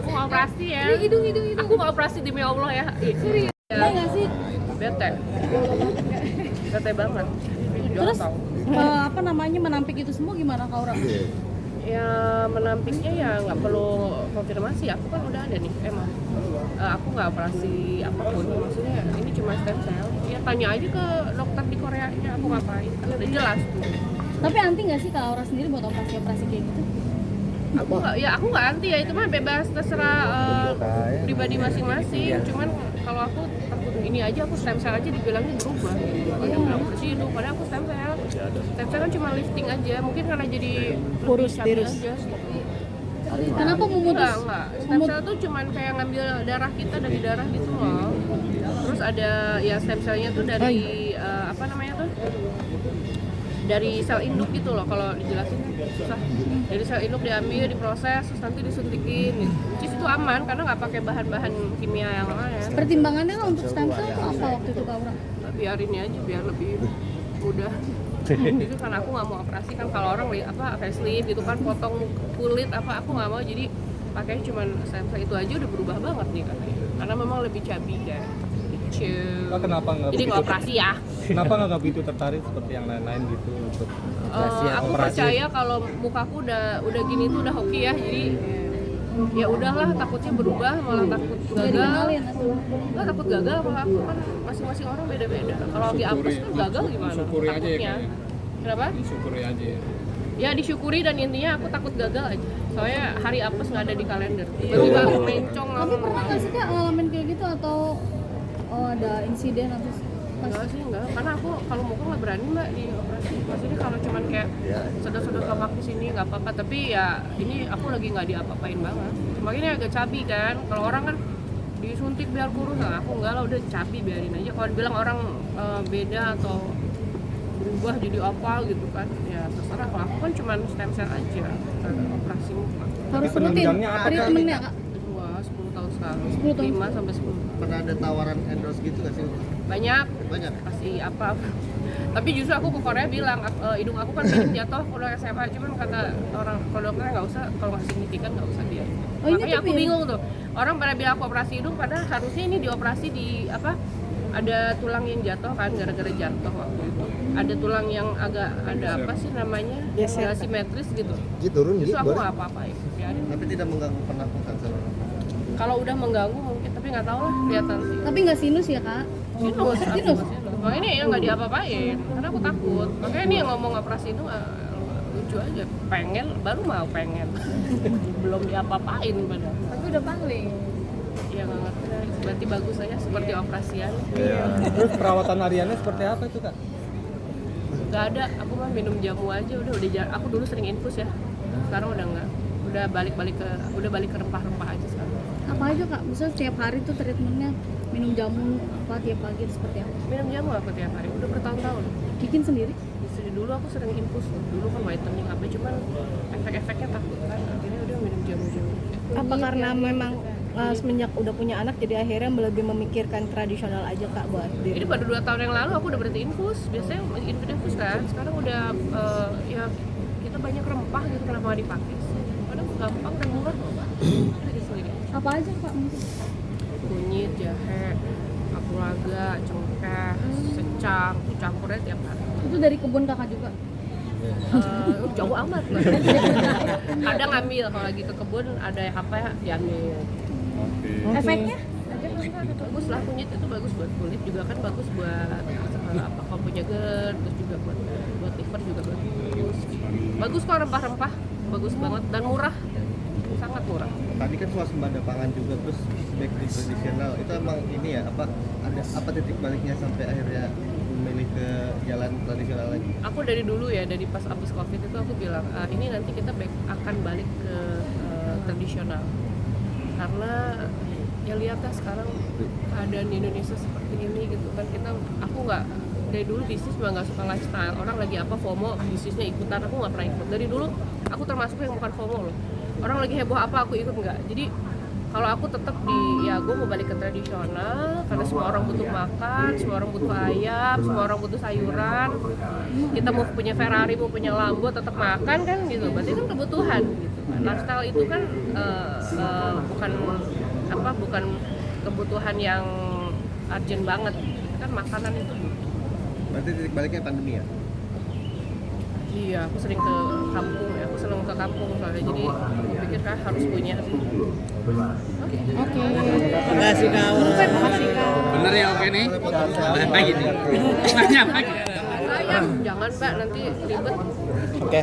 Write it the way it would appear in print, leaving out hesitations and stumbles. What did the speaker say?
Aku mau operasi ya. Hidung. Aku mau operasi demi Allah ya. Serius? Iya nggak sih? Bete banget. Terus apa namanya menampik itu semua gimana Kak Aura? Ya menampiknya ya nggak perlu konfirmasi. Aku kan udah ada nih emang. Aku nggak operasi apapun. Maksudnya ini cuma stem cell. Ya tanya aja ke dokter di Korea nya aku ngapain. Kan udah jelas tuh. Tapi anti nggak sih Kak Aura sendiri buat operasi kayak gitu? Aku nggak anti ya, itu mah bebas terserah pribadi masing-masing. Cuman kalau aku takut ini aja, aku stem cell aja dibilangnya berubah gitu. Ada bilang bersih hidup, padahal aku stem cell kan cuma lifting aja, mungkin karena jadi Kurus tirus aja. Kenapa memutus? Enggak. Stem cell tuh cuman kayak ngambil darah kita dari darah gitu loh. Terus ada ya stem cellnya tuh dari apa namanya tuh? Dari sel induk gitu loh, kalau dijelasin susah. Dari sel induk diambil, diproses, terus nanti disuntikin gitu. Which is itu aman karena nggak pakai bahan-bahan kimia yang lain. Pertimbangannya lah untuk stem cell tuh apa waktu itu Kak Aura? Biarin aja biar lebih mudah. Itu kan aku nggak mau operasi kan, kalau orang facelift gitu kan, potong kulit aku nggak mau, jadi pakainya cuma stem cell itu aja udah berubah banget nih katanya. Karena memang lebih cabi kan. Kenapa nggak? Jadi nggak operasi ya? Kenapa nggak begitu tertarik seperti yang lain-lain gitu untuk Aku percaya kalau mukaku udah gini tuh udah hoki ya, jadi ya udahlah, takutnya berubah malah takut gagal. Nggak takut gagal, kalau aku kan masing-masing orang beda-beda. Kalau lagi apes kan gagal gimana? Syukuri aja ya Takutnya. Kenapa? Disyukuri aja ya. Ya disyukuri, dan intinya aku takut gagal aja. Soalnya hari apes nggak ada di kalender. Tiba-tiba mencong. Tapi pernah nggak sih Kak ngalamin kayak gitu atau ada insiden atau Enggak, karena aku kalau muka nggak berani mbak di operasi. Maksudnya kalau cuman kayak sedot-sedot lemak di sini nggak apa-apa, tapi ya ini aku lagi nggak diapa-apain banget. Cuma ini agak cabi kan, kalau orang kan disuntik biar kurus, nah aku enggak lah, udah cabi biarin aja. Kalau dibilang orang beda atau berubah jadi apa gitu kan, ya terserah. Kalau aku kan cuman stem cell aja, operasi muka. harus rutin treatmentnya Kak? 10 tahun sekali, 10 tahun. 5 sampai 10. Pernah ada tawaran endorse gitu nggak sih? Banyak pasti apa. Tapi justru aku ke Korea bilang hidung aku kan miring jatuh kalau SMA, cuman kata orang kalau dokternya nggak usah, kalau nggak signifikan nggak usah dia. Makanya aku bingung tuh, orang pada bilang aku operasi hidung, padahal harusnya ini dioperasi di ada tulang yang jatuh kan, gara-gara jatuh waktu itu. Ada tulang yang agak ada apa sih namanya, nggak simetris gitu. Justru aku nggak apa-apain. Tapi tidak mengganggu pernapasan saluran. Kalau udah mengganggu mungkin, tapi nggak tahu lah, kelihatan sih. Tapi nggak sinus ya Kak? Sinus. Makanya ini yang nggak diapa-apain, karena aku takut. Makanya ini yang ngomong operasi itu lucu aja. Pengen, belum diapa-apain padahal. Tapi udah pangling. Ya nggak ngerti, berarti bagus aja seperti operasian. Terus perawatan hariannya seperti apa itu Kak? Gak ada, aku mah minum jamu aja udah. Aku dulu sering infus ya, sekarang udah nggak. Udah balik ke rempah-rempah aja sekarang. Apa aja Kak? Bisa tiap hari tuh treatmentnya minum jamu apa tiap pagi seperti apa? Minum jamu aku tiap hari, udah bertahun-tahun. Bikin sendiri? Dulu aku sering infus, dulu kan whitening apa, cuman efek-efeknya takut kan, akhirnya udah minum jamu-jamu. Apa karena memang semenjak udah punya anak jadi akhirnya lebih memikirkan tradisional aja Kak buat diri? Ini pada 2 tahun yang lalu aku udah berhenti infus. Biasanya infus kan, sekarang udah ya kita banyak rempah gitu, kenapa nggak dipakai sih? Padahal gampang dan murah loh Pak. Apa aja Kak mungkin? Kunyit, jahe, kapulaga, cengkeh, secang, itu campurnya tiap hari. Itu dari kebun Kakak juga? Jauh amat lah. Kadang ngambil, kalau lagi ke kebun ada apa ya diambil. Efeknya? Bagus lah, kunyit itu bagus buat kulit juga kan, bagus buat kalau punya GERD, terus juga buat liver juga bagus. Bagus kok rempah-rempah, bagus banget dan murah, sangat murah. Tadi kan swasembada pangan juga, terus back to tradisional. Itu emang ini ya, ada apa titik baliknya sampai akhirnya memilih ke jalan tradisional lagi? Aku dari dulu ya, dari pas abis COVID itu aku bilang ini nanti kita akan balik ke tradisional, karena ya lihatlah sekarang keadaan di Indonesia seperti ini gitu kan. Aku nggak, dari dulu bisnis mah nggak suka lifestyle, orang lagi apa FOMO bisnisnya ikutan, aku nggak pernah ikut. Dari dulu aku termasuk yang bukan FOMO loh, orang lagi heboh apa aku ikut nggak. Jadi Kalau aku tetap gue mau balik ke tradisional karena semua orang butuh makan, semua orang butuh ayam, semua orang butuh sayuran. Kita mau punya Ferrari, mau punya Lambo, tetap makan kan gitu. Berarti kan kebutuhan gitu. Lifestyle itu kan bukan kebutuhan yang urgent banget. Kan makanan itu. Berarti titik baliknya pandemi ya? Iya, aku sering ke kampung ya. Aku seneng ke kampung soalnya. Jadi aku pikir kan harus punya. Oke. Makasih Kak Aurel. Makasih Kak. Bener ya oke nih. Lagi nih. Nanya lagi. Sayang, jangan Mbak nanti ribet. Oke.